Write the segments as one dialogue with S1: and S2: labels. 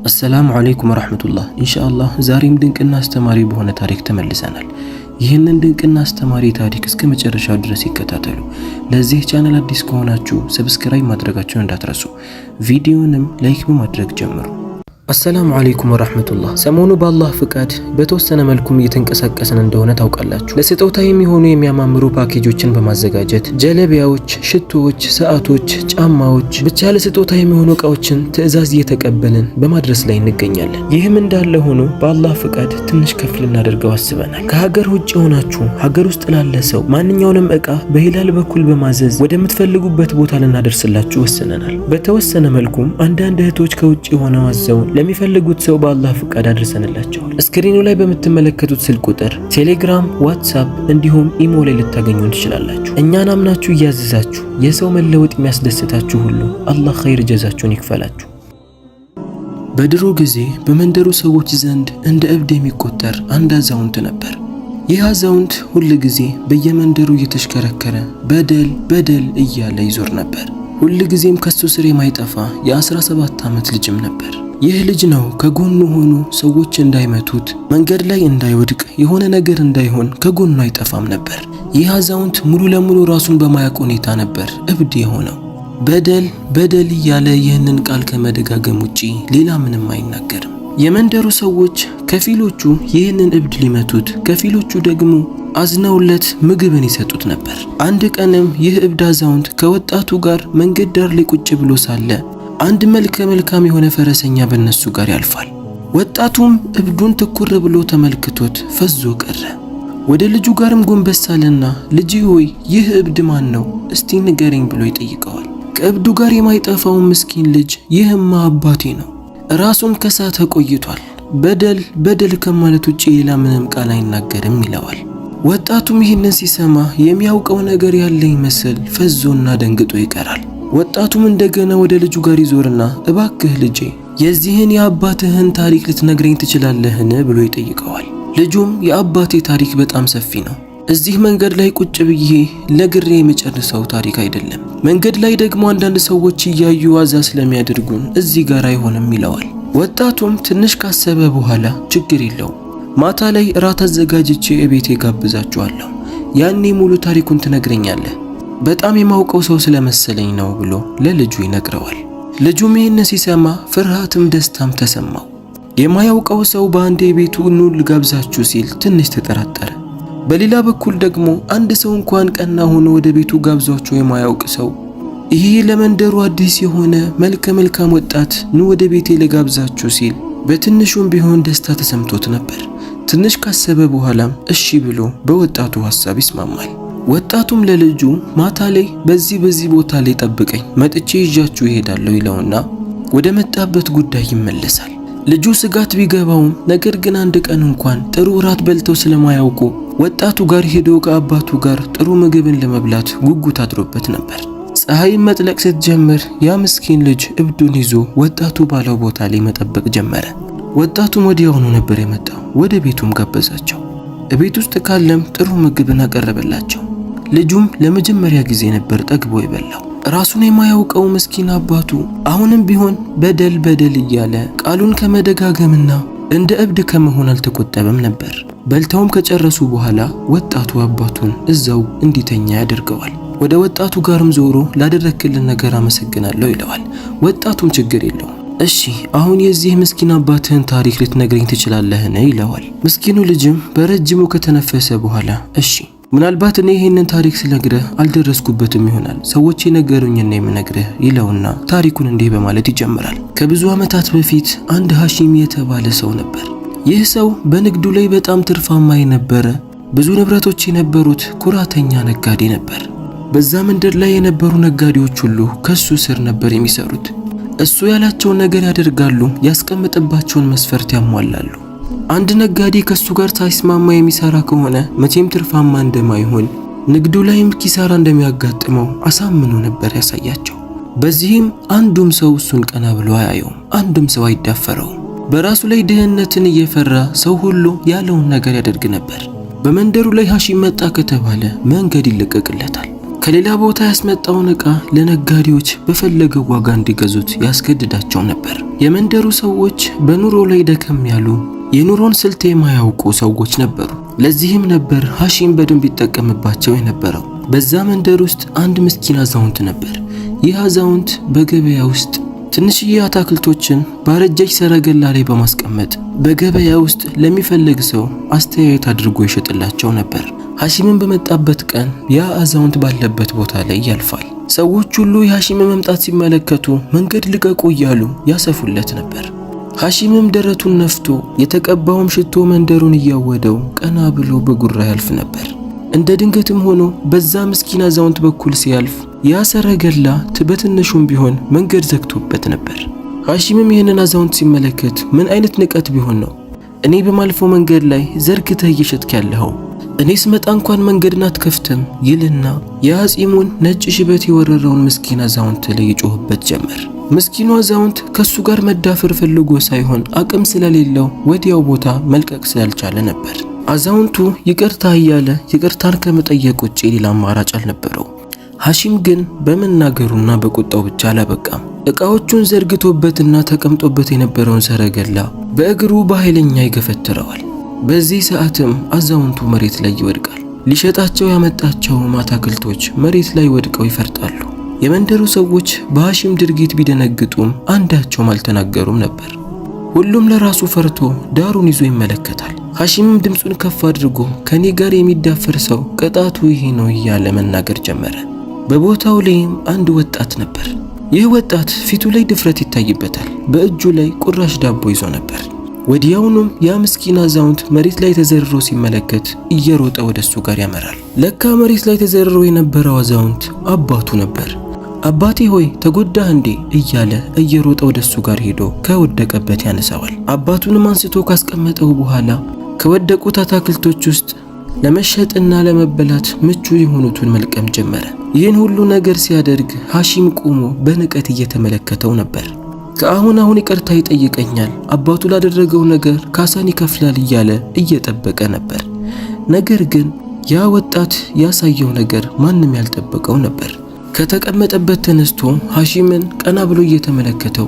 S1: السلام عليكم ورحمة الله إن شاء الله زاريم دنقنا استماري بهنا تاريخ تملسانال ይህንን ድንቅና አስተማሪ ታሪክ እስከ መጨረሻው ድረስ ይከታተሉ። ለዚህ ቻናል አዲስ ከሆናችሁ ሰብስክራይብ ማድረጋችሁን እንዳትረሱ፣ ቪዲዮንም ላይክ በማድረግ ጀምሩ። አሰላሙ አለይኩም ወራህመቱላህ። ሰሞኑ በአላህ ፍቃድ በተወሰነ መልኩም እየተንቀሳቀስን እንደሆነ ታውቃላችሁ። ለስጦታ የሚሆኑ የሚያማምሩ ፓኬጆችን በማዘጋጀት ጀለቢያዎች፣ ሽቶዎች፣ ሰዓቶች፣ ጫማዎች ብቻ ለስጦታ የሚሆኑ እቃዎችን ትዕዛዝ እየተቀበልን በማድረስ ላይ እንገኛለን። ይህም እንዳለ ሆኖ በአላህ ፍቃድ ትንሽ ከፍ ልናደርገው አስበናል። ከሀገር ውጭ ሆናችሁ ሀገር ውስጥ ላለ ሰው ማንኛውንም እቃ በሂላል በኩል በማዘዝ ወደምትፈልጉበት ቦታ ልናደርስላችሁ ወስነናል። በተወሰነ መልኩም አንዳንድ እህቶች ከውጭ ሆነው አዘው ለሚፈልጉት ሰው በአላህ ፍቃድ አድርሰንላቸዋል። ስክሪኑ ላይ በምትመለከቱት ስልክ ቁጥር ቴሌግራም፣ ዋትስአፕ እንዲሁም ኢሞ ላይ ልታገኙን ትችላላችሁ። እኛን አምናችሁ እያዘዛችሁ የሰው መለወጥ የሚያስደስታችሁ ሁሉ አላህ ኸይር ጀዛችሁን ይክፈላችሁ። በድሮ ጊዜ በመንደሩ ሰዎች ዘንድ እንደ እብድ የሚቆጠር አንድ አዛውንት ነበር። ይህ አዛውንት ሁል ጊዜ በየመንደሩ እየተሽከረከረ በደል እያለ ይዞር ነበር። ሁል ጊዜም ከሱ ስር የማይጠፋ የ17 ዓመት ልጅም ነበር። ይህ ልጅ ነው ከጎኑ ሆኖ ሰዎች እንዳይመቱት፣ መንገድ ላይ እንዳይወድቅ፣ የሆነ ነገር እንዳይሆን ከጎኑ አይጠፋም ነበር። ይህ አዛውንት ሙሉ ለሙሉ ራሱን በማያውቅ ሁኔታ ነበር እብድ የሆነው። በደል እያለ ይህንን ቃል ከመደጋገም ውጪ ሌላ ምንም አይናገርም። የመንደሩ ሰዎች ከፊሎቹ ይህንን እብድ ሊመቱት፣ ከፊሎቹ ደግሞ አዝነውለት ምግብን ይሰጡት ነበር። አንድ ቀንም ይህ እብድ አዛውንት ከወጣቱ ጋር መንገድ ዳር ላይ ቁጭ ብሎ ሳለ አንድ መልካም የሆነ ፈረሰኛ በነሱ ጋር ያልፋል። ወጣቱም እብዱን ትኩር ብሎ ተመልክቶት ፈዞ ቀረ። ወደ ልጁ ጋርም ጎንበስ አለና ልጅ ሆይ ይህ እብድ ማን ነው? እስቲ ንገረኝ ብሎ ይጠይቀዋል። ከእብዱ ጋር የማይጠፋው ምስኪን ልጅ ይህማ አባቴ ነው፣ ራሱን ከሳተ ቆይቷል፣ በደል ከማለት ውጪ ሌላ ምንም ቃል አይናገርም ይለዋል። ወጣቱም ይህንን ሲሰማ የሚያውቀው ነገር ያለ ይመስል ፈዞና ደንግጦ ይቀራል። ወጣቱም እንደገና ወደ ልጁ ጋር ይዞርና እባክህ ልጄ የዚህን የአባትህን ታሪክ ልትነግረኝ ትችላለህን ብሎ ይጠይቀዋል። ልጁም የአባቴ ታሪክ በጣም ሰፊ ነው፣ እዚህ መንገድ ላይ ቁጭ ብዬ ነግሬ የመጨረሰው ታሪክ አይደለም፣ መንገድ ላይ ደግሞ አንዳንድ ሰዎች እያዩ ዋዛ ስለሚያደርጉን እዚህ ጋር አይሆንም ይለዋል። ወጣቱም ትንሽ ካሰበ በኋላ ችግር የለውም፣ ማታ ላይ እራት አዘጋጅቼ እቤቴ ጋብዛችኋለሁ፣ ያኔ ሙሉ ታሪኩን ትነግረኛለህ፣ በጣም የማውቀው ሰው ስለመሰለኝ ነው ብሎ ለልጁ ይነግረዋል። ልጁም ይህን ሲሰማ ፍርሃትም ደስታም ተሰማው። የማያውቀው ሰው በአንዴ ቤቱ ኑ ልጋብዛችሁ ሲል ትንሽ ተጠራጠረ። በሌላ በኩል ደግሞ አንድ ሰው እንኳን ቀና ሆኖ ወደ ቤቱ ጋብዟቸው የማያውቅ ሰው ይሄ ለመንደሩ አዲስ የሆነ መልካም ወጣት ኑ ወደ ቤቴ ልጋብዛችሁ ሲል በትንሹም ቢሆን ደስታ ተሰምቶት ነበር። ትንሽ ካሰበ በኋላም እሺ ብሎ በወጣቱ ሐሳብ ይስማማል። ወጣቱም ለልጁ ማታ ላይ በዚህ ቦታ ላይ ጠብቀኝ መጥቼ ይዣችሁ ይሄዳለሁ ይለውና ወደ መጣበት ጉዳይ ይመለሳል። ልጁ ስጋት ቢገባውም ነገር ግን አንድ ቀን እንኳን ጥሩ እራት በልተው ስለማያውቁ ወጣቱ ጋር ሄዶ ከአባቱ ጋር ጥሩ ምግብን ለመብላት ጉጉት አድሮበት ነበር። ፀሐይ መጥለቅ ስትጀምር ያ ምስኪን ልጅ እብዱን ይዞ ወጣቱ ባለው ቦታ ላይ መጠበቅ ጀመረ። ወጣቱም ወዲያውኑ ነበር የመጣው። ወደ ቤቱም ጋበዛቸው። ቤት ውስጥ ካለም ጥሩ ምግብን አቀረበላቸው። ልጁም ለመጀመሪያ ጊዜ ነበር ጠግቦ የበላው። ራሱን የማያውቀው ምስኪን አባቱ አሁንም ቢሆን በደል እያለ ቃሉን ከመደጋገምና እንደ እብድ ከመሆን አልተቆጠበም ነበር። በልተውም ከጨረሱ በኋላ ወጣቱ አባቱን እዛው እንዲተኛ ያደርገዋል። ወደ ወጣቱ ጋርም ዞሮ ላደረክልን ነገር አመሰግናለሁ ይለዋል። ወጣቱም ችግር የለውም እሺ አሁን የዚህ ምስኪን አባትህን ታሪክ ልትነግረኝ ትችላለህን ይለዋል። ምስኪኑ ልጅም በረጅሙ ከተነፈሰ በኋላ እሺ ምናልባት እኔ ይሄንን ታሪክ ስለነግርህ አልደረስኩበትም ይሆናል፣ ሰዎች የነገሩኝና የምነግርህ ይለውና ታሪኩን እንዲህ በማለት ይጀምራል። ከብዙ ዓመታት በፊት አንድ ሐሺም የተባለ ሰው ነበር። ይህ ሰው በንግዱ ላይ በጣም ትርፋማ የነበረ ብዙ ንብረቶች የነበሩት ኩራተኛ ነጋዴ ነበር። በዛ መንደር ላይ የነበሩ ነጋዴዎች ሁሉ ከሱ ስር ነበር የሚሰሩት። እሱ ያላቸውን ነገር ያደርጋሉ፣ ያስቀምጥባቸውን መስፈርት ያሟላሉ። አንድ ነጋዴ ከሱ ጋር ሳይስማማ የሚሰራ ከሆነ መቼም ትርፋማ እንደማይሆን፣ ንግዱ ላይም ኪሳራ እንደሚያጋጥመው አሳምኖ ነበር ያሳያቸው። በዚህም አንዱም ሰው እሱን ቀና ብሎ አያየውም፣ አንዱም ሰው አይዳፈረውም። በራሱ ላይ ድህነትን እየፈራ ሰው ሁሉ ያለውን ነገር ያደርግ ነበር። በመንደሩ ላይ ሐሺም መጣ ከተባለ መንገድ ይለቀቅለታል። ከሌላ ቦታ ያስመጣውን ዕቃ ለነጋዴዎች በፈለገው ዋጋ እንዲገዙት ያስገድዳቸው ነበር። የመንደሩ ሰዎች በኑሮ ላይ ደከም ያሉ የኑሮን ስልት የማያውቁ ሰዎች ነበሩ። ለዚህም ነበር ሐሺም በደንብ ይጠቀምባቸው የነበረው። በዛ መንደር ውስጥ አንድ ምስኪን አዛውንት ነበር። ይህ አዛውንት በገበያ ውስጥ ትንሽዬ አታክልቶችን ባረጀች ሰረገላ ላይ በማስቀመጥ በገበያ ውስጥ ለሚፈልግ ሰው አስተያየት አድርጎ ይሸጥላቸው ነበር። ሐሺምን በመጣበት ቀን ያ አዛውንት ባለበት ቦታ ላይ ያልፋል። ሰዎች ሁሉ የሐሺምን መምጣት ሲመለከቱ መንገድ ልቀቁ እያሉ ያሰፉለት ነበር። ሐሺምም ደረቱን ነፍቶ የተቀባውም ሽቶ መንደሩን እያወደው ቀና ብሎ በጉራ ያልፍ ነበር። እንደ ድንገትም ሆኖ በዛ ምስኪን አዛውንት በኩል ሲያልፍ ያ ሰረገላ በትንሹም ቢሆን መንገድ ዘግቶበት ነበር። ሐሺምም ይህንን አዛውንት ሲመለከት ምን አይነት ንቀት ቢሆን ነው እኔ በማልፈው መንገድ ላይ ዘርግተህ እየሸጥክ ያለኸው? እኔ ስመጣ እንኳን መንገድን አትከፍትም ይልና የአጺሙን ነጭ ሽበት የወረረውን ምስኪን አዛውንት ላይ ይጮህበት ጀመር። ምስኪኑ አዛውንት ከሱ ጋር መዳፈር ፈልጎ ሳይሆን አቅም ስለሌለው ወዲያው ቦታ መልቀቅ ስላልቻለ ነበር። አዛውንቱ ይቅርታ እያለ ይቅርታን ከመጠየቅ ውጪ ሌላ አማራጭ አልነበረው። ሐሺም ግን በመናገሩና በቁጣው ብቻ አላበቃም። ዕቃዎቹን ዘርግቶበትና ተቀምጦበት የነበረውን ሰረገላ በእግሩ በኃይለኛ ይገፈትረዋል። በዚህ ሰዓትም አዛውንቱ መሬት ላይ ይወድቃል። ሊሸጣቸው ያመጣቸው አታክልቶች መሬት ላይ ወድቀው ይፈርጣሉ። የመንደሩ ሰዎች በሐሺም ድርጊት ቢደነግጡም አንዳቸውም አልተናገሩም ነበር። ሁሉም ለራሱ ፈርቶ ዳሩን ይዞ ይመለከታል። ሐሺምም ድምፁን ከፍ አድርጎ ከኔ ጋር የሚዳፈር ሰው ቅጣቱ ይሄ ነው እያለ መናገር ጀመረ። በቦታው ላይም አንድ ወጣት ነበር። ይህ ወጣት ፊቱ ላይ ድፍረት ይታይበታል። በእጁ ላይ ቁራሽ ዳቦ ይዞ ነበር። ወዲያውኑም ያ ምስኪን አዛውንት መሬት ላይ ተዘርሮ ሲመለከት እየሮጠ ወደሱ ጋር ያመራል። ለካ መሬት ላይ ተዘርሮ የነበረው አዛውንት አባቱ ነበር። አባቴ ሆይ ተጎዳህ እንዴ እያለ እየሮጠ ወደሱ ጋር ሄዶ ከወደቀበት ያነሳዋል። አባቱንም አንስቶ ካስቀመጠው በኋላ ከወደቁት አታክልቶች ውስጥ ለመሸጥና ለመበላት ምቹ የሆኑትን መልቀም ጀመረ። ይህን ሁሉ ነገር ሲያደርግ ሐሺም ቆሞ በንቀት እየተመለከተው ነበር። ከአሁን ይቅርታ ይጠይቀኛል፣ አባቱ ላደረገው ነገር ካሳን ይከፍላል እያለ እየጠበቀ ነበር። ነገር ግን ያ ወጣት ያሳየው ነገር ማንም ያልጠበቀው ነበር። ከተቀመጠበት ተነስቶ ሐሺምን ቀና ብሎ እየተመለከተው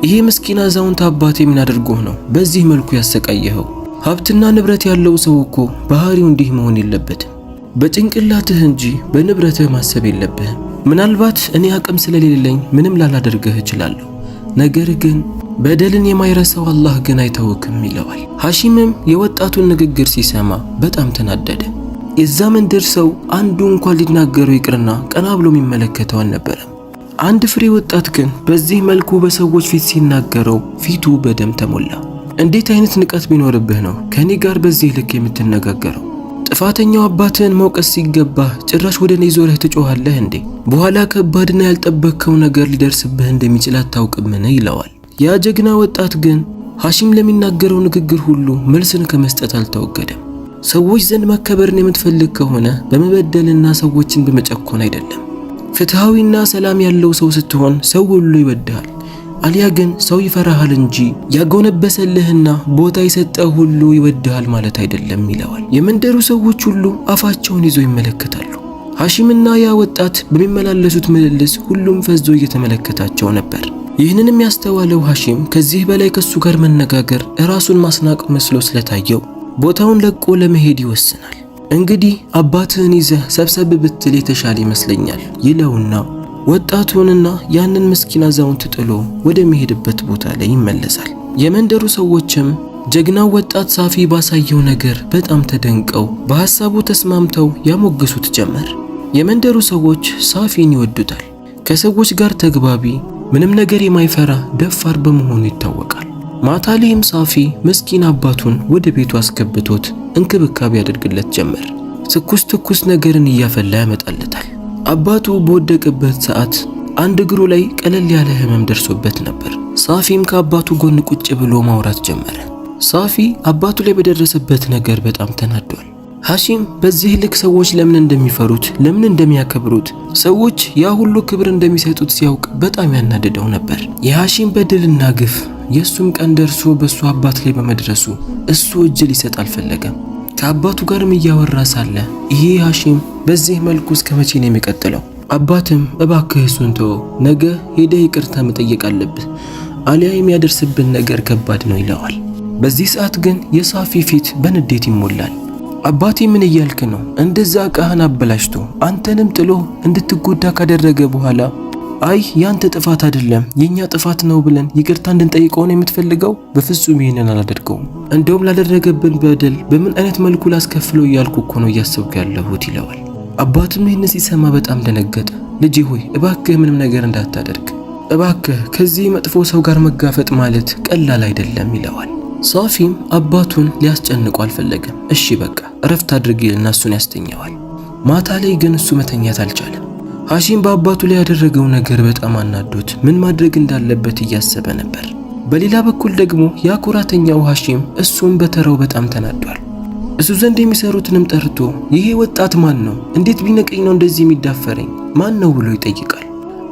S1: ይሄ ምስኪን አዛውንት አባቴ ምን አድርጎህ ነው በዚህ መልኩ ያሰቃየኸው? ሀብትና ንብረት ያለው ሰው እኮ ባህሪው እንዲህ መሆን የለበትም። በጭንቅላትህ እንጂ በንብረትህ ማሰብ የለብህም። ምናልባት እኔ አቅም ስለሌለኝ ምንም ላላደርግህ እችላለሁ፣ ነገር ግን በደልን የማይረሳው አላህ ግን አይተውክም ይለዋል። ሐሺምም የወጣቱን ንግግር ሲሰማ በጣም ተናደደ። የዛ መንደር ሰው አንዱ እንኳን ሊናገረው ይቅርና ቀና ብሎ የሚመለከተው አልነበረም። አንድ ፍሬ ወጣት ግን በዚህ መልኩ በሰዎች ፊት ሲናገረው ፊቱ በደም ተሞላ። እንዴት አይነት ንቀት ቢኖርብህ ነው ከኔ ጋር በዚህ ልክ የምትነጋገረው? ጥፋተኛው አባትህን መውቀስ ሲገባህ ጭራሽ ወደ እኔ ዞረህ ትጮኻለህ እንዴ? በኋላ ከባድና ያልጠበቅከው ነገር ሊደርስብህ እንደሚችል አታውቅምን? ይለዋል። ያ ጀግና ወጣት ግን ሐሺም ለሚናገረው ንግግር ሁሉ መልስን ከመስጠት አልተወገደም። ሰዎች ዘንድ መከበርን የምትፈልግ ከሆነ በመበደልና ሰዎችን በመጨኮን አይደለም። ፍትሃዊና ሰላም ያለው ሰው ስትሆን ሰው ሁሉ ይወድሃል። አልያ ግን ሰው ይፈራሃል እንጂ ያጎነበሰልህና ቦታ የሰጠህ ሁሉ ይወድሃል ማለት አይደለም ይለዋል። የመንደሩ ሰዎች ሁሉ አፋቸውን ይዘው ይመለከታሉ። ሐሺምና ያ ወጣት በሚመላለሱት ምልልስ ሁሉም ፈዞ እየተመለከታቸው ነበር። ይህንንም ያስተዋለው ሐሺም ከዚህ በላይ ከሱ ጋር መነጋገር ራሱን ማስናቅ መስሎ ስለታየው ቦታውን ለቆ ለመሄድ ይወስናል። እንግዲህ አባትህን ይዘህ ሰብሰብ ብትል የተሻለ ይመስለኛል ይለውና ወጣቱንና ያንን ምስኪን አዛውንት ጥሎ ወደሚሄድበት ቦታ ላይ ይመለሳል። የመንደሩ ሰዎችም ጀግናው ወጣት ሳፊ ባሳየው ነገር በጣም ተደንቀው በሐሳቡ ተስማምተው ያሞግሱት ጀመር። የመንደሩ ሰዎች ሳፊን ይወዱታል። ከሰዎች ጋር ተግባቢ፣ ምንም ነገር የማይፈራ ደፋር በመሆኑ ይታወቃል። ማታ ላይም ሳፊ ምስኪን አባቱን ወደ ቤቱ አስገብቶት እንክብካቤ ያደርግለት ጀመር። ትኩስ ነገርን እያፈላ ያመጣለታል። አባቱ በወደቀበት ሰዓት አንድ እግሩ ላይ ቀለል ያለ ህመም ደርሶበት ነበር። ሳፊም ከአባቱ ጎን ቁጭ ብሎ ማውራት ጀመረ። ሳፊ አባቱ ላይ በደረሰበት ነገር በጣም ተናዷል። ሐሺም በዚህ ልክ ሰዎች ለምን እንደሚፈሩት፣ ለምን እንደሚያከብሩት፣ ሰዎች ያ ሁሉ ክብር እንደሚሰጡት ሲያውቅ በጣም ያናደደው ነበር። የሐሺም በደልና ግፍ የሱም ቀን ደርሶ በሱ አባት ላይ በመድረሱ እሱ እጅ ሊሰጥ አልፈለገም። ከአባቱ ጋርም እያወራ ሳለ ይሄ ሐሺም በዚህ መልኩ እስከ መቼ ነው የሚቀጥለው? አባትም እባክህ እሱን ተወው፣ ነገ ሄደህ ይቅርታ መጠየቅ አለብህ፣ አሊያ የሚያደርስብን ነገር ከባድ ነው ይለዋል። በዚህ ሰዓት ግን የሳፊ ፊት በንዴት ይሞላል። አባቴ ምን እያልክ ነው? እንደዛ ዕቃህን አበላሽቶ አንተንም ጥሎ እንድትጎዳ ካደረገ በኋላ አይ ያንተ ጥፋት አይደለም የኛ ጥፋት ነው ብለን ይቅርታ እንድንጠይቀው ነው የምትፈልገው? በፍጹም ይሄንን አላደርገውም። እንደውም ላደረገብን በደል በምን አይነት መልኩ ላስከፍለው እያልኩ እኮ ነው እያሰብኩ ያለሁት ይለዋል። አባትም ይህን ሲሰማ በጣም ደነገጠ። ልጄ ሆይ እባክህ ምንም ነገር እንዳታደርግ፣ እባክህ ከዚህ መጥፎ ሰው ጋር መጋፈጥ ማለት ቀላል አይደለም ይለዋል። ሳፊም አባቱን ሊያስጨንቀው አልፈለገም። እሺ በቃ እረፍት አድርጊልና እሱን ያስተኛዋል። ማታ ላይ ግን እሱ መተኛት አልቻለም። ሐሺም በአባቱ ላይ ያደረገው ነገር በጣም አናዶት ምን ማድረግ እንዳለበት እያሰበ ነበር። በሌላ በኩል ደግሞ ያ ኩራተኛው ሐሺም እሱም በተራው በጣም ተናዷል። እሱ ዘንድ የሚሰሩትንም ጠርቶ ይሄ ወጣት ማን ነው? እንዴት ቢነቀኝ ነው እንደዚህ የሚዳፈረኝ? ማን ነው ብሎ ይጠይቃል።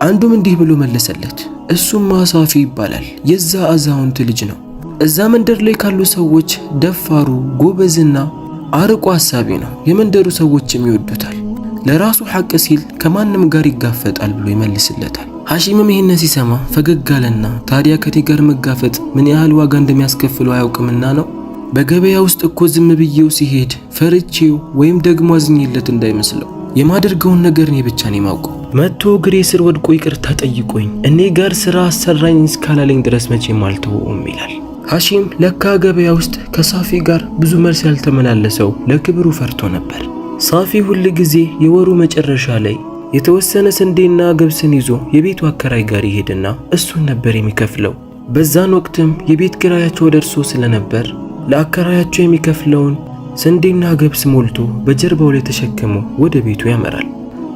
S1: አንዱም እንዲህ ብሎ መለሰለት፣ እሱም ሳፊ ይባላል፣ የዛ አዛውንት ልጅ ነው። እዛ መንደር ላይ ካሉ ሰዎች ደፋሩ፣ ጎበዝና አርቆ ሐሳቢ ነው። የመንደሩ ሰዎችም ይወዱታል። ለራሱ ሐቅ ሲል ከማንም ጋር ይጋፈጣል ብሎ ይመልስለታል። ሐሺምም ይህንን ሲሰማ ፈገግ አለና ታዲያ ከኔ ጋር መጋፈጥ ምን ያህል ዋጋ እንደሚያስከፍለው አያውቅምና ነው? በገበያ ውስጥ እኮ ዝም ብዬው ሲሄድ ፈርቼው ወይም ደግሞ አዝኜለት እንዳይመስለው የማደርገውን ነገር እኔ ብቻ ነኝ የማውቀው። መጥቶ እግሬ ስር ወድቆ ይቅርታ ጠይቆኝ እኔ ጋር ስራ አሰራኝ እስካላለኝ ድረስ መቼም አልተወውም ይላል። ሐሺም ለካ ገበያ ውስጥ ከሳፊ ጋር ብዙ መልስ ያልተመላለሰው ለክብሩ ፈርቶ ነበር። ሳፊ ሁል ጊዜ የወሩ መጨረሻ ላይ የተወሰነ ስንዴና ገብስን ይዞ የቤቱ አከራይ ጋር ይሄድና እሱን ነበር የሚከፍለው። በዛን ወቅትም የቤት ኪራያቸው ደርሶ ስለነበር ለአከራያቸው የሚከፍለውን ስንዴና ገብስ ሞልቶ በጀርባው ላይ ተሸክሞ ወደ ቤቱ ያመራል።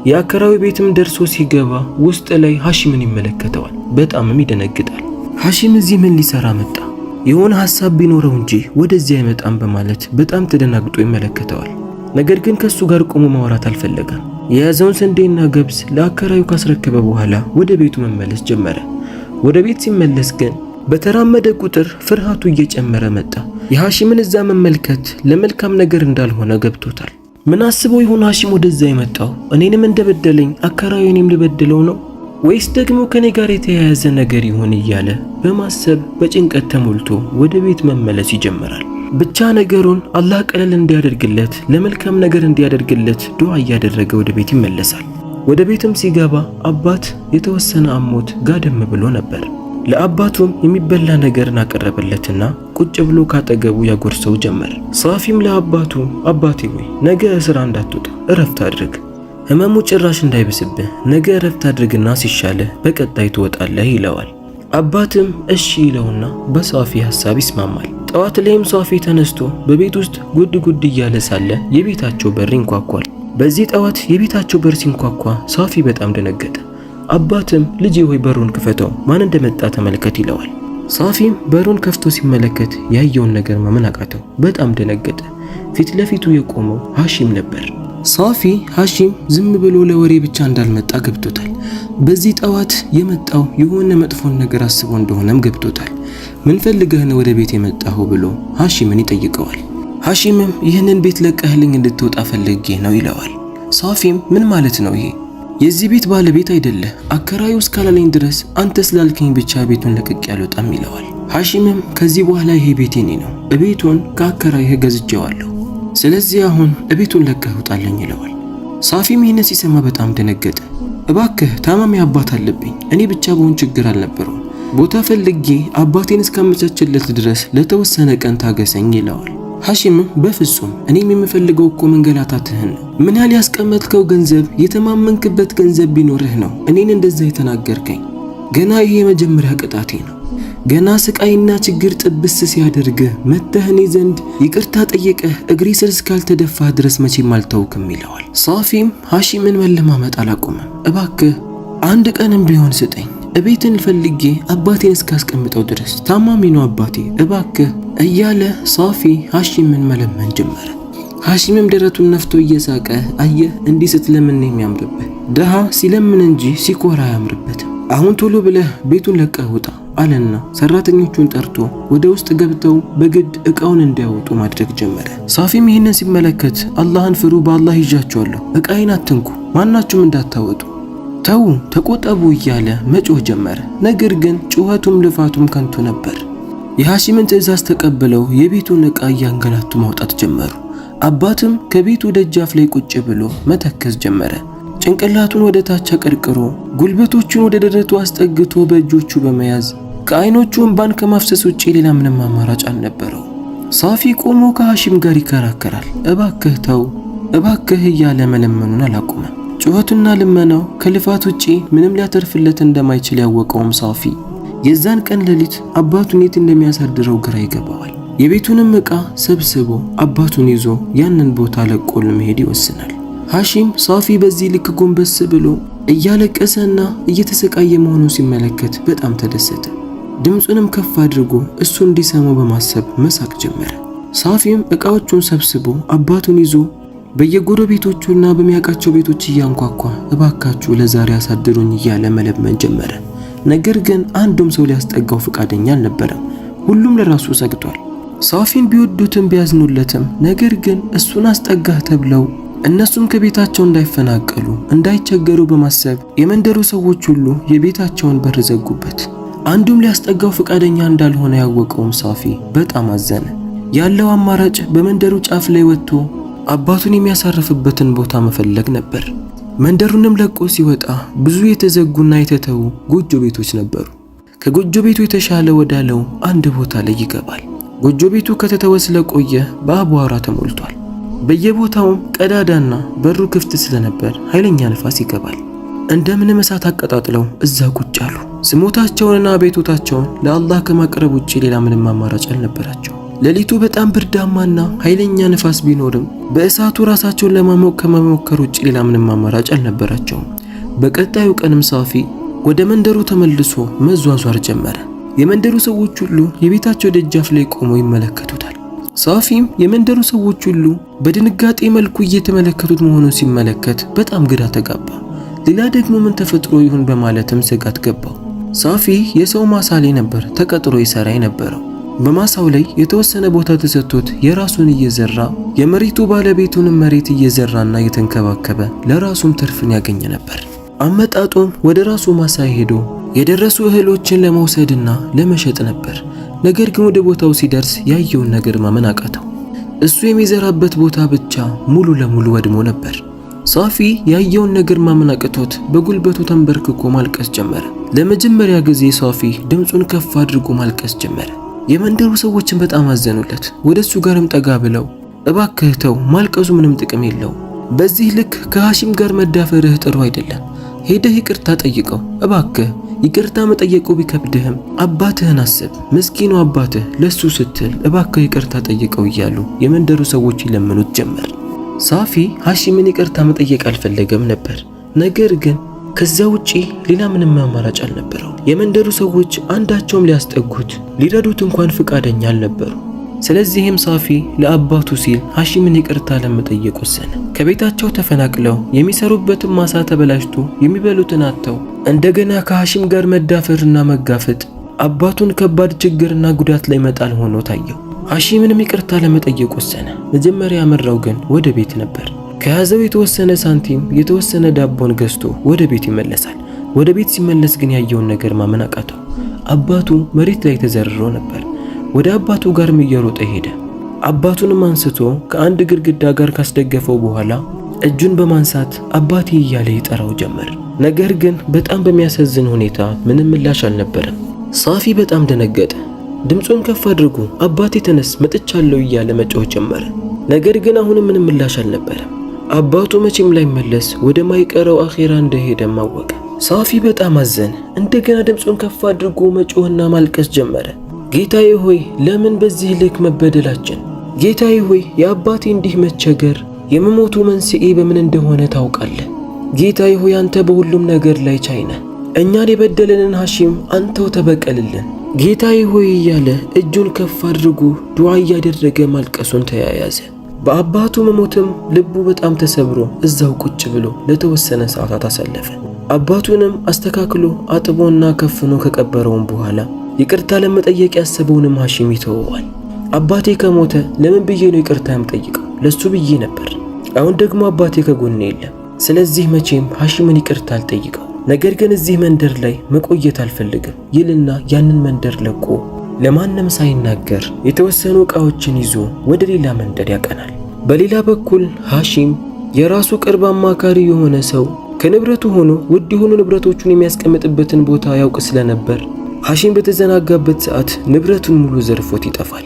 S1: የአከራዩ ቤትም ደርሶ ሲገባ ውስጥ ላይ ሐሺምን ይመለከተዋል። በጣምም ይደነግጣል። ሐሺም እዚህ ምን ሊሰራ መጣ? የሆነ ሐሳብ ቢኖረው እንጂ ወደዚህ አይመጣም በማለት በጣም ተደናግጦ ይመለከተዋል። ነገር ግን ከሱ ጋር ቆሞ ማውራት አልፈለገም። የያዘውን ስንዴና ገብስ ለአከራዩ ካስረከበ በኋላ ወደ ቤቱ መመለስ ጀመረ። ወደ ቤት ሲመለስ ግን በተራመደ ቁጥር ፍርሃቱ እየጨመረ መጣ። የሐሺምን እዛ መመልከት ለመልካም ነገር እንዳልሆነ ገብቶታል። ምን አስበው ይሆን ሐሺም ወደዛ የመጣው? እኔንም እንደበደለኝ አከራዩንም ልበድለው ነው ወይስ ደግሞ ከኔ ጋር የተያያዘ ነገር ይሆን እያለ በማሰብ በጭንቀት ተሞልቶ ወደ ቤት መመለስ ይጀምራል። ብቻ ነገሩን አላህ ቀለል እንዲያደርግለት ለመልካም ነገር እንዲያደርግለት ዱዓ እያደረገ ወደ ቤት ይመለሳል። ወደ ቤትም ሲገባ አባት የተወሰነ አሞት ጋደም ብሎ ነበር። ለአባቱም የሚበላ ነገርን አቀረበለትና ቁጭ ብሎ ካጠገቡ ያጎርሰው ጀመር። ሳፊም ለአባቱ አባቴ ሆይ ነገ ስራ እንዳትወጣ እረፍት አድርግ፣ ህመሙ ጭራሽ እንዳይብስብህ ነገ እረፍት አድርግና ሲሻለህ በቀጣይ ትወጣለህ ይለዋል። አባትም እሺ ይለውና በሳፊ ሐሳብ ይስማማል። ጠዋት ላይም ሳፊ ተነስቶ በቤት ውስጥ ጉድ ጉድ እያለ ሳለ የቤታቸው በር ይንኳኳል። በዚህ ጠዋት የቤታቸው በር ሲንኳኳ ሳፊ በጣም ደነገጠ። አባትም ልጄ ሆይ በሩን ክፈተው ማን እንደመጣ ተመልከት ይለዋል። ሳፊም በሩን ከፍቶ ሲመለከት ያየውን ነገር ማመን አቃተው። በጣም ደነገጠ። ፊት ለፊቱ የቆመው ሐሺም ነበር። ሳፊ ሐሺም ዝም ብሎ ለወሬ ብቻ እንዳልመጣ ገብቶታል። በዚህ ጠዋት የመጣው የሆነ መጥፎን ነገር አስቦ እንደሆነም ገብቶታል። ምን ፈልገህ ነው ወደ ቤት የመጣኸው ብሎ ሐሺምን ይጠይቀዋል። ሐሺምም ይህንን ቤት ለቀህልኝ እንድትወጣ ፈልጌ ነው ይለዋል። ሳፊም ምን ማለት ነው ይሄ? የዚህ ቤት ባለቤት አይደለህ፣ አከራዩ እስካላለኝ ድረስ አንተ ስላልከኝ ብቻ ቤቱን ለቅቄ አልወጣም ይለዋል። ሐሺምም ከዚህ በኋላ ይሄ ቤቴ ነው፣ ቤቱን ከአከራይህ ገዝቼዋለሁ፣ ስለዚህ አሁን ቤቱን ለቀህ ውጣልኝ ይለዋል። ሳፊም ይህንን ሲሰማ በጣም ደነገጠ። እባክህ ታማሚ አባት አለብኝ፣ እኔ ብቻ በሆን ችግር አልነበረው፣ ቦታ ፈልጌ አባቴን እስካመቻችለት ድረስ ለተወሰነ ቀን ታገሰኝ ይለዋል። ሐሺምም በፍጹም እኔም የምፈልገው እኮ መንገላታትህን ነው። ምን ያህል ያስቀመጥከው ገንዘብ የተማመንክበት ገንዘብ ቢኖርህ ነው እኔን እንደዛ የተናገርከኝ? ገና ይሄ የመጀመሪያ ቅጣቴ ነው። ገና ስቃይና ችግር ጥብስ ሲያደርግህ መተህ እኔ ዘንድ ይቅርታ ጠይቀህ እግሬ ስር እስካልተደፋህ ድረስ መቼም አልተውክም ይለዋል። ሳፊም ሐሺምን መለማመጥ አላቆመም። እባክህ አንድ ቀንም ቢሆን ስጠኝ፣ እቤትን ፈልጌ አባቴን እስካስቀምጠው ድረስ ታማሚ ነው አባቴ እባክህ እያለ ሳፊ ሐሺምን መለመን ጀመረ። ሐሺምም ደረቱን ነፍቶ እየሳቀ አየህ እንዲህ ስትለምን የሚያምርብህ፣ ደሃ ሲለምን እንጂ ሲኮራ አያምርበትም። አሁን ቶሎ ብለህ ቤቱን ለቀህ ውጣ አለና ሰራተኞቹን ጠርቶ ወደ ውስጥ ገብተው በግድ እቃውን እንዲያወጡ ማድረግ ጀመረ። ሳፊም ይህንን ሲመለከት አላህን ፍሩ፣ በአላህ ይዣቸዋለሁ፣ እቃዬን አትንኩ፣ ማናችሁም እንዳታወጡ፣ ተው ተቆጠቡ እያለ መጮህ ጀመረ። ነገር ግን ጩኸቱም ልፋቱም ከንቱ ነበር። የሐሺምን ትዕዛዝ ተቀብለው የቤቱን እቃ እያንገላቱ ማውጣት ጀመሩ። አባትም ከቤቱ ደጃፍ ላይ ቁጭ ብሎ መተከዝ ጀመረ። ጭንቅላቱን ወደ ታች አቀርቅሮ ጉልበቶቹን ወደ ደረቱ አስጠግቶ በእጆቹ በመያዝ ከዓይኖቹ እንባን ከማፍሰስ ውጪ ሌላ ምንም አማራጭ አልነበረው። ሳፊ ቆሞ ከሐሺም ጋር ይከራከራል። እባክህ ተው እባክህ እያለ መለመኑን አላቆመም። ጩኸቱና ልመናው ከልፋት ውጪ ምንም ሊያተርፍለት እንደማይችል ያወቀውም ሳፊ የዛን ቀን ሌሊት አባቱን የት እንደሚያሳድረው ግራ ይገባዋል። የቤቱንም ዕቃ ሰብስቦ አባቱን ይዞ ያንን ቦታ ለቆ ለመሄድ ይወስናል። ሐሺም ሳፊ በዚህ ልክ ጎንበስ ብሎ እያለቀሰና እየተሰቃየ መሆኑን ሲመለከት በጣም ተደሰተ። ድምፁንም ከፍ አድርጎ እሱ እንዲሰማው በማሰብ መሳቅ ጀመረ። ሳፊም ዕቃዎቹን ሰብስቦ አባቱን ይዞ በየጎረቤቶቹና በሚያውቃቸው ቤቶች እያንኳኳ እባካችሁ ለዛሬ አሳድሩኝ እያለ መለመን ጀመረ። ነገር ግን አንዱም ሰው ሊያስጠጋው ፈቃደኛ አልነበረም። ሁሉም ለራሱ ሰግቷል። ሳፊን ቢወዱትም ቢያዝኑለትም ነገር ግን እሱን አስጠጋህ ተብለው እነሱም ከቤታቸው እንዳይፈናቀሉ እንዳይቸገሩ በማሰብ የመንደሩ ሰዎች ሁሉ የቤታቸውን በር ዘጉበት። አንዱም ሊያስጠጋው ፈቃደኛ እንዳልሆነ ያወቀውም ሳፊ በጣም አዘነ። ያለው አማራጭ በመንደሩ ጫፍ ላይ ወጥቶ አባቱን የሚያሳርፍበትን ቦታ መፈለግ ነበር። መንደሩንም ለቆ ሲወጣ ብዙ የተዘጉና የተተዉ ጎጆ ቤቶች ነበሩ። ከጎጆ ቤቱ የተሻለ ወዳለው አንድ ቦታ ላይ ይገባል። ጎጆ ቤቱ ከተተወ ስለቆየ በአቧራ ተሞልቷል። በየቦታውም ቀዳዳና በሩ ክፍት ስለነበር ኃይለኛ ነፋስ ይገባል። እንደምንም እሳት አቀጣጥለው እዛ ቁጭ አሉ። ስሞታቸውንና ቤቶታቸውን ለአላህ ከማቅረብ ውጪ ሌላ ምንም አማራጭ አልነበራቸው። ሌሊቱ በጣም ብርዳማና ኃይለኛ ነፋስ ቢኖርም በእሳቱ ራሳቸውን ለማሞቅ ከመሞከር ውጪ ሌላ ምንም አማራጭ አልነበራቸውም። በቀጣዩ ቀንም ሳፊ ወደ መንደሩ ተመልሶ መዟዟር ጀመረ። የመንደሩ ሰዎች ሁሉ የቤታቸው ደጃፍ ላይ ቆመው ይመለከቱታል። ሳፊም የመንደሩ ሰዎች ሁሉ በድንጋጤ መልኩ እየተመለከቱት መሆኑን ሲመለከት በጣም ግራ ተጋባ። ሌላ ደግሞ ምን ተፈጥሮ ይሁን በማለትም ስጋት ገባው። ሳፊ የሰው ማሳ ላይ ነበር ተቀጥሮ ይሰራ የነበረው። በማሳው ላይ የተወሰነ ቦታ ተሰጥቶት የራሱን እየዘራ የመሬቱ ባለቤቱንም መሬት እየዘራና እየተንከባከበ ለራሱም ትርፍን ያገኘ ነበር። አመጣጡም ወደ ራሱ ማሳ ሄዶ የደረሱ እህሎችን ለመውሰድና ለመሸጥ ነበር። ነገር ግን ወደ ቦታው ሲደርስ ያየውን ነገር ማመን አቃተው። እሱ የሚዘራበት ቦታ ብቻ ሙሉ ለሙሉ ወድሞ ነበር። ሳፊ ያየውን ነገር ማመን አቅቶት በጉልበቱ ተንበርክኮ ማልቀስ ጀመረ። ለመጀመሪያ ጊዜ ሳፊ ድምፁን ከፍ አድርጎ ማልቀስ ጀመረ። የመንደሩ ሰዎችን በጣም አዘኑለት። ወደሱ ጋርም ጠጋ ብለው እባክህ ተው፣ ማልቀሱ ምንም ጥቅም የለው። በዚህ ልክ ከሐሺም ጋር መዳፈርህ ጥሩ አይደለም። ሄደህ ይቅርታ ጠይቀው እባክህ። ይቅርታ መጠየቁ ቢከብድህም አባትህን አስብ። ምስኪኑ አባትህ ለሱ ስትል እባክህ ይቅርታ ጠይቀው እያሉ የመንደሩ ሰዎች ይለምኑት ጀመር። ሳፊ ሐሺምን ይቅርታ መጠየቅ አልፈለገም ነበር። ነገር ግን ከዛ ውጪ ሌላ ምንም አማራጭ አልነበረው። የመንደሩ ሰዎች አንዳቸውም ሊያስጠጉት ሊረዱት እንኳን ፈቃደኛ አልነበሩ። ስለዚህም ሳፊ ለአባቱ ሲል ሐሺምን ይቅርታ ለመጠየቅ ወሰነ። ከቤታቸው ተፈናቅለው የሚሰሩበትን ማሳ ተበላሽቶ የሚበሉትን አጥተው እንደገና ከሐሺም ጋር መዳፈርና መጋፈጥ አባቱን ከባድ ችግርና ጉዳት ላይ መጣል ሆኖ ታየው። ሐሺምንም ይቅርታ ለመጠየቅ ወሰነ። መጀመሪያ ያመራው ግን ወደ ቤት ነበር። ከያዘው የተወሰነ ሳንቲም የተወሰነ ዳቦን ገዝቶ ወደ ቤት ይመለሳል። ወደ ቤት ሲመለስ ግን ያየውን ነገር ማመን አቃተው። አባቱ መሬት ላይ ተዘርሮ ነበር። ወደ አባቱ ጋርም እየሮጠ ሄደ። አባቱንም አንስቶ ከአንድ ግድግዳ ጋር ካስደገፈው በኋላ እጁን በማንሳት አባቴ እያለ ይጠራው ጀመር። ነገር ግን በጣም በሚያሳዝን ሁኔታ ምንም ምላሽ አልነበረም። ሳፊ በጣም ደነገጠ። ድምፁን ከፍ አድርጎ አባቴ ተነስ፣ መጥቻለሁ እያለ መጮህ ጀመረ። ነገር ግን አሁንም ምንም ምላሽ አልነበረም። አባቱ መቼም ላይመለስ ወደ ማይቀረው አኺራ እንደሄደ ማወቀ። ሳፊ በጣም አዘነ። እንደገና ድምፁን ከፍ አድርጎ መጮህና ማልቀስ ጀመረ። ጌታዬ ሆይ ለምን በዚህ ልክ መበደላችን? ጌታዬ ሆይ የአባቴ እንዲህ መቸገር የመሞቱ መንስኤ በምን እንደሆነ ታውቃለህ። ጌታዬ ሆይ አንተ በሁሉም ነገር ላይ ቻይ ነህ። እኛን የበደለንን ሐሺም አንተው ተበቀልልን ጌታዬ ሆይ እያለ እጁን ከፍ አድርጎ ዱዓ እያደረገ ማልቀሱን ተያያዘ። በአባቱ መሞትም ልቡ በጣም ተሰብሮ እዛው ቁጭ ብሎ ለተወሰነ ሰዓታት አሳለፈ። አባቱንም አስተካክሎ አጥቦና ከፍኖ ከቀበረውም በኋላ ይቅርታ ለመጠየቅ ያሰበውንም ሐሺም ይተወዋል። አባቴ ከሞተ ለምን ብዬ ነው ይቅርታ የምጠይቀው? ለሱ ብዬ ነበር። አሁን ደግሞ አባቴ ከጎኔ የለም። ስለዚህ መቼም ሐሺምን ይቅርታ አልጠይቀው። ነገር ግን እዚህ መንደር ላይ መቆየት አልፈልግም ይልና ያንን መንደር ለቆ ለማንም ሳይናገር የተወሰኑ ዕቃዎችን ይዞ ወደ ሌላ መንደር ያቀናል። በሌላ በኩል ሐሺም የራሱ ቅርብ አማካሪ የሆነ ሰው ከንብረቱ ሆኖ ውድ የሆኑ ንብረቶቹን የሚያስቀምጥበትን ቦታ ያውቅ ስለነበር ሐሺም በተዘናጋበት ሰዓት ንብረቱን ሙሉ ዘርፎት ይጠፋል።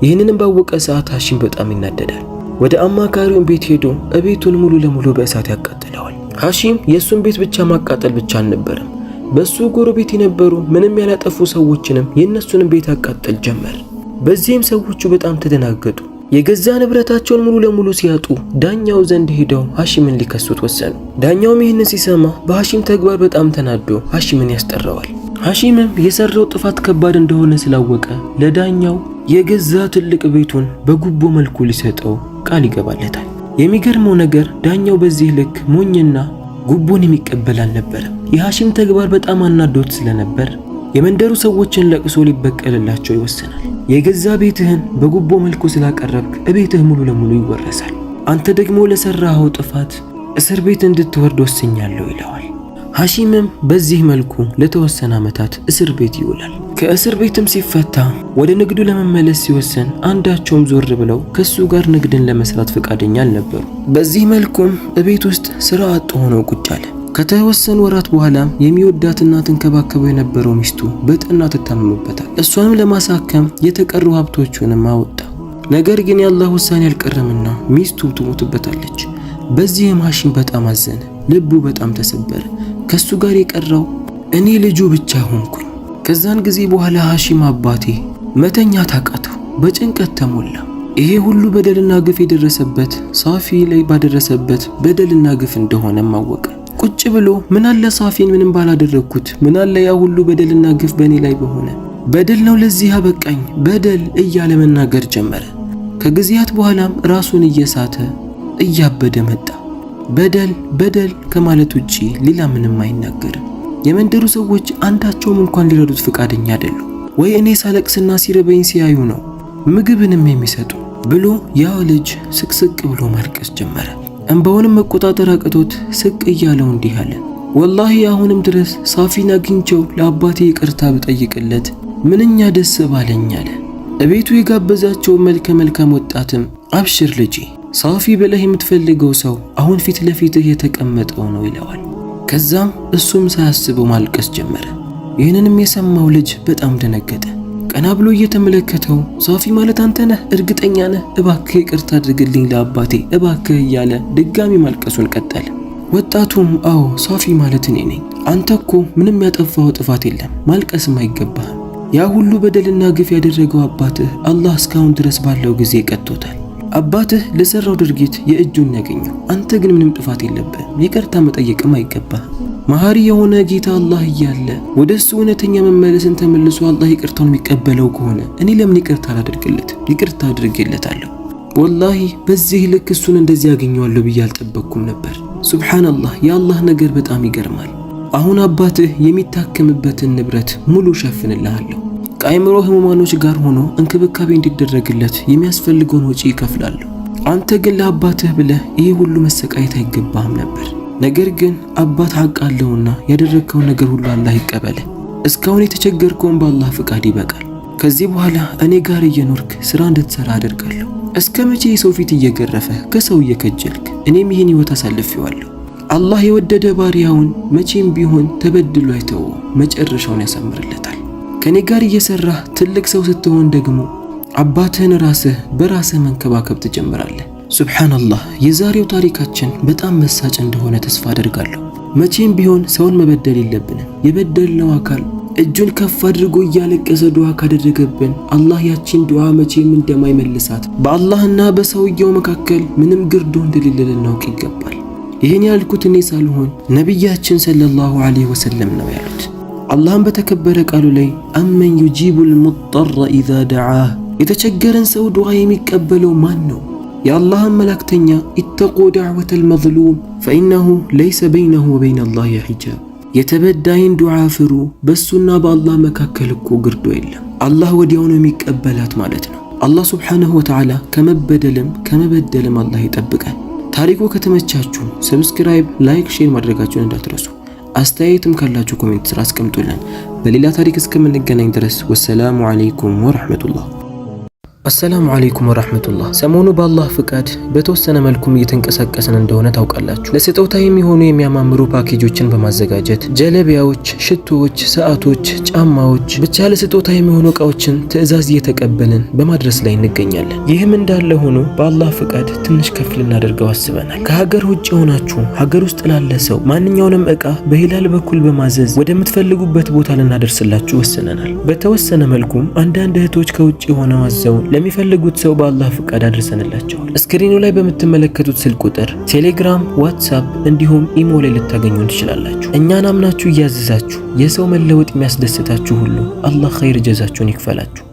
S1: ይህንንም ባወቀ ሰዓት ሐሺም በጣም ይናደዳል። ወደ አማካሪውን ቤት ሄዶ እቤቱን ሙሉ ለሙሉ በእሳት ያቃጥለዋል። ሐሺም የሱን ቤት ብቻ ማቃጠል ብቻ አልነበረም፣ በሱ ጎረቤት የነበሩ ምንም ያላጠፉ ሰዎችንም የነሱንም ቤት ያቃጥል ጀመር። በዚህም ሰዎቹ በጣም ተደናገጡ። የገዛ ንብረታቸውን ሙሉ ለሙሉ ሲያጡ ዳኛው ዘንድ ሄደው ሐሺምን ሊከሱት ወሰኑ። ዳኛውም ይህንን ሲሰማ በሐሺም ተግባር በጣም ተናዶ ሐሺምን ያስጠራዋል። ሐሺምም የሰራው ጥፋት ከባድ እንደሆነ ስላወቀ ለዳኛው የገዛ ትልቅ ቤቱን በጉቦ መልኩ ሊሰጠው ቃል ይገባለታል። የሚገርመው ነገር ዳኛው በዚህ ልክ ሞኝና ጉቦን የሚቀበል አልነበረም። የሐሺም ተግባር በጣም አናዶት ስለነበር የመንደሩ ሰዎችን ለቅሶ ሊበቀልላቸው ይወሰናል። የገዛ ቤትህን በጉቦ መልኩ ስላቀረብክ እቤትህ ሙሉ ለሙሉ ይወረሳል። አንተ ደግሞ ለሰራኸው ጥፋት እስር ቤት እንድትወርድ ወስኛለሁ ይለዋል። ሐሺምም በዚህ መልኩ ለተወሰነ ዓመታት እስር ቤት ይውላል። ከእስር ቤትም ሲፈታ ወደ ንግዱ ለመመለስ ሲወሰን አንዳቸውም ዞር ብለው ከሱ ጋር ንግድን ለመስራት ፈቃደኛ አልነበሩ። በዚህ መልኩም እቤት ውስጥ ስራ አጥ ሆኖ ቁጭ አለ። ከተወሰኑ ወራት በኋላም የሚወዳትና ትንከባከበው የነበረው ሚስቱ በጠና ትታመምበታል። እሷንም ለማሳከም የተቀሩ ሀብቶቹንም አወጣ። ነገር ግን የአላህ ውሳኔ አልቀረምና ሚስቱ ትሞትበታለች። በዚህም ሐሺም በጣም አዘነ፣ ልቡ በጣም ተሰበረ። ከሱ ጋር የቀረው እኔ ልጁ ብቻ ሆንኩኝ። ከዛን ጊዜ በኋላ ሐሺም አባቴ መተኛት አቃተው፣ በጭንቀት ተሞላ። ይሄ ሁሉ በደልና ግፍ የደረሰበት ሳፊ ላይ ባደረሰበት በደልና ግፍ እንደሆነም አወቀ። ቁጭ ብሎ ምን አለ ሳፊን ምንም ባላደረኩት፣ ምን አለ ያ ሁሉ በደልና ግፍ በኔ ላይ በሆነ፣ በደል ነው ለዚህ አበቃኝ፣ በደል እያለ መናገር ጀመረ። ከጊዜያት በኋላም ራሱን እየሳተ እያበደ መጣ። በደል በደል ከማለት ውጪ ሌላ ምንም አይናገርም። የመንደሩ ሰዎች አንዳቸውም እንኳን ሊረዱት ፈቃደኛ አይደሉ። ወይ እኔ ሳለቅስና ሲረበኝ ሲያዩ ነው ምግብንም የሚሰጡ ብሎ ያ ልጅ ስቅስቅ ብሎ ማልቀስ ጀመረ። እንባውንም መቆጣጠር አቅቶት ስቅ እያለው እንዲህ አለ፣ ወላሂ አሁንም ድረስ ሳፊን አግኝቼው ለአባቴ ይቅርታ ብጠይቅለት ምንኛ ደስ ባለኝ አለ። እቤቱ የጋበዛቸው መልከ መልካም ወጣትም አብሽር ልጄ፣ ሳፊ ብለህ የምትፈልገው ሰው አሁን ፊት ለፊትህ የተቀመጠው ነው ይለዋል። ከዛም እሱም ሳያስበው ማልቀስ ጀመረ። ይህንንም የሰማው ልጅ በጣም ደነገጠ። ቀና ብሎ እየተመለከተው ሳፊ ማለት አንተ ነህ? እርግጠኛ ነህ? እባክህ ይቅርታ አድርግልኝ ለአባቴ እባክህ እያለ ድጋሚ ማልቀሱን ቀጠለ። ወጣቱም አዎ ሳፊ ማለት እኔ ነኝ፣ አንተ እኮ ምንም ያጠፋው ጥፋት የለም፣ ማልቀስም አይገባህም። ያ ሁሉ በደልና ግፍ ያደረገው አባትህ አላህ እስካሁን ድረስ ባለው ጊዜ ቀጥቶታል። አባትህ ለሰራው ድርጊት የእጁን ያገኘው፣ አንተ ግን ምንም ጥፋት የለብህም፣ ይቅርታ መጠየቅም አይገባህም። መሐሪ የሆነ ጌታ አላህ እያለ ወደሱ እውነተኛ መመለስን ተመልሶ አላህ ይቅርታውን የሚቀበለው ከሆነ እኔ ለምን ይቅርታ አላደርግለት? ይቅርታ አድርጌለታለሁ። ወላሂ በዚህ ልክ እሱን እንደዚህ ያገኘዋለሁ ብዬ አልጠበቅኩም ነበር። ሱብሃንአላህ፣ የአላህ ነገር በጣም ይገርማል። አሁን አባትህ የሚታከምበትን ንብረት ሙሉ ሸፍንልሃለሁ። ከአይምሮ ህሙማኖች ጋር ሆኖ እንክብካቤ እንዲደረግለት የሚያስፈልገውን ወጪ ይከፍላሉ። አንተ ግን ለአባትህ ብለህ ይህ ሁሉ መሰቃየት አይገባህም ነበር። ነገር ግን አባት ሐቅ አለውና ያደረግከው ነገር ሁሉ አላህ ይቀበል። እስካሁን የተቸገርከውን በአላህ ፍቃድ ይበቃል። ከዚህ በኋላ እኔ ጋር እየኖርክ ስራ እንድትሰራ አደርጋለሁ። እስከ መቼ የሰው ፊት እየገረፈ ከሰው እየከጀልክ? እኔም ይህን ህይወት አሳልፌዋለሁ። አላህ የወደደ ባሪያውን መቼም ቢሆን ተበድሎ አይተው፣ መጨረሻውን ያሳምርለታል። ከኔ ጋር እየሰራህ ትልቅ ሰው ስትሆን ደግሞ አባትህን ራስህ በራስህ መንከባከብ ትጀምራለህ። ሱብሃንአላህ፣ የዛሬው ታሪካችን በጣም መሳጭ እንደሆነ ተስፋ አደርጋለሁ። መቼም ቢሆን ሰውን መበደል የለብንም። የበደልነው አካል እጁን ከፍ አድርጎ እያለቀሰ ዱዓ ካደረገብን አላህ ያቺን ዱዓ መቼም እንደማይመልሳት በአላህና በሰውየው መካከል ምንም ግርዶ እንደሌለ ልናውቅ ይገባል። ይህን ያልኩት እኔ ሳልሆን ነቢያችን ሰለላሁ ዐለይሂ ወሰለም ነው ያሉት። አላህም በተከበረ ቃሉ ላይ አመን ዩጂቡል ሙጠረ ኢዛ ደዓህ፣ የተቸገረን ሰው ዱዓ የሚቀበለው ማን ነው? የአላህን መላእክተኛ ኢተቁ ዳዕወተል መዝሉም ፈኢነሁ ለይሰ በይነሁ ወበይነ አላህ ሒጃብ፣ የተበዳይን ዱዓ ፍሩ፣ በሱና በአላህ መካከል እኮ ግርዶ የለም። አላህ ወዲያው ነው የሚቀበላት ማለት ነው። አላህ ሱብሓነሁ ወተዓላ ከመበደልም ከመበደልም አላህ ይጠብቃል። ታሪኩ ከተመቻችሁ ሰብስክራይብ፣ ላይክ፣ ሼር ማድረጋችሁን እንዳትረሱ። አስተያየትም ካላችሁ ኮሜንት ስራ አስቀምጡልን። በሌላ ታሪክ እስከምንገናኝ ድረስ ወሰላሙ አለይኩም ወራህመቱላህ። አሰላሙ አለይኩም ወራህመቱላህ። ሰሞኑ በአላህ ፍቃድ በተወሰነ መልኩም እየተንቀሳቀስን እንደሆነ ታውቃላችሁ። ለስጦታ የሚሆኑ የሚያማምሩ ፓኬጆችን በማዘጋጀት ጀለቢያዎች፣ ሽቶዎች፣ ሰዓቶች፣ ጫማዎች ብቻ ለስጦታ የሚሆኑ እቃዎችን ትዕዛዝ እየተቀበልን በማድረስ ላይ እንገኛለን። ይህም እንዳለ ሆኖ በአላህ ፍቃድ ትንሽ ከፍ ልናደርገው አስበናል። ከሀገር ውጭ የሆናችሁ ሀገር ውስጥ ላለ ሰው ማንኛውንም እቃ በሂላል በኩል በማዘዝ ወደምትፈልጉበት ቦታ ልናደርስላችሁ ወስነናል። በተወሰነ መልኩም አንዳንድ እህቶች ከውጭ ሆነው አዘውን ለሚፈልጉት ሰው በአላህ ፍቃድ አድርሰንላቸዋል። ስክሪኑ ላይ በምትመለከቱት ስልክ ቁጥር ቴሌግራም፣ ዋትሳፕ እንዲሁም ኢሞ ላይ ልታገኙን ትችላላችሁ። እኛን አምናችሁ እያዘዛችሁ የሰው መለወጥ የሚያስደስታችሁ ሁሉ አላህ ኸይር ጀዛችሁን ይክፈላችሁ።